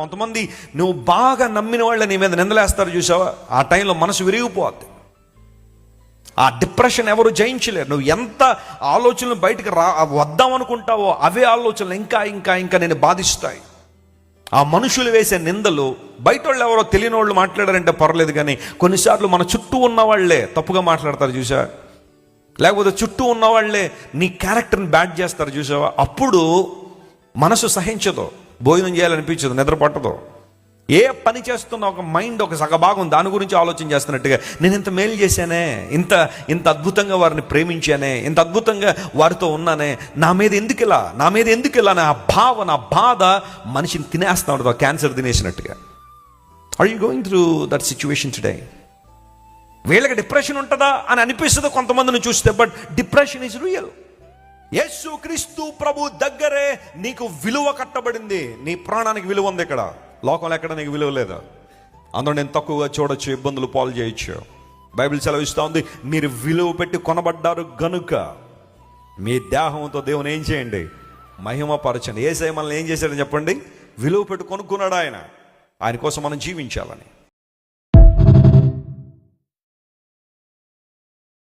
కొంతమంది నువ్వు బాగా నమ్మిన వాళ్ళ నీ మీద నిందలేస్తారు చూసావా, ఆ టైంలో మనసు విరిగిపోద్ది. ఆ డిప్రెషన్ ఎవరు జయించలేరు. నువ్వు ఎంత ఆలోచనలు బయటకు వద్దామనుకుంటావో అవే ఆలోచనలు ఇంకా ఇంకా ఇంకా నేను బాధిస్తాయి. ఆ మనుషులు వేసే నిందలు బయట వాళ్ళు ఎవరో తెలియని వాళ్ళు మాట్లాడారంటే పర్లేదు, కానీ కొన్నిసార్లు మన చుట్టూ ఉన్న వాళ్ళే తప్పుగా మాట్లాడతారు చూసా, లేకపోతే చుట్టూ ఉన్న వాళ్ళే నీ క్యారెక్టర్ని బ్యాడ్ చేస్తారు చూసావా, అప్పుడు మనసు సహించదు, భోజనం చేయాలనిపించదు, నిద్ర పట్టదు. ఏ పని చేస్తున్నా ఒక మైండ్ ఒక సగభాగం దాని గురించి ఆలోచన చేస్తున్నట్టుగా, నేను ఇంత మేలు చేశానే, ఇంత ఇంత అద్భుతంగా వారిని ప్రేమించానే, ఇంత అద్భుతంగా వారితో ఉన్నానే, నా మీద ఎందుకు ఇలా నా భావ నా బాధ మనిషిని తినేస్తా ఉంటుంది, క్యాన్సర్ తినేసినట్టుగా. Are you going through that situation today? వీళ్ళకి డిప్రెషన్ ఉంటుందా అని అనిపిస్తుంది కొంతమందిని చూస్తే, but depression is real. Yesu Kreestu ప్రభు దగ్గరే నీకు విలువ కట్టబడింది. నీ ప్రాణానికి విలువ ఉంది. ఇక్కడ లోకంలో ఎక్కడ నీకు విలువ లేదా? అందులో నేను తక్కువగా చూడొచ్చు, ఇబ్బందులు పాలు చేయొచ్చు. బైబిల్ సెలవిస్తూ ఉంది, మీరు విలువ పెట్టి కొనబడ్డారు గనుక మీ దేహంతో దేవుని ఏం చేయండి? మహిమపరచండి. యేసయ్య మనల్ని ఏం చేశాడని చెప్పండి? విలువ పెట్టి కొనుక్కున్నాడు ఆయన కోసం మనం జీవించాలని.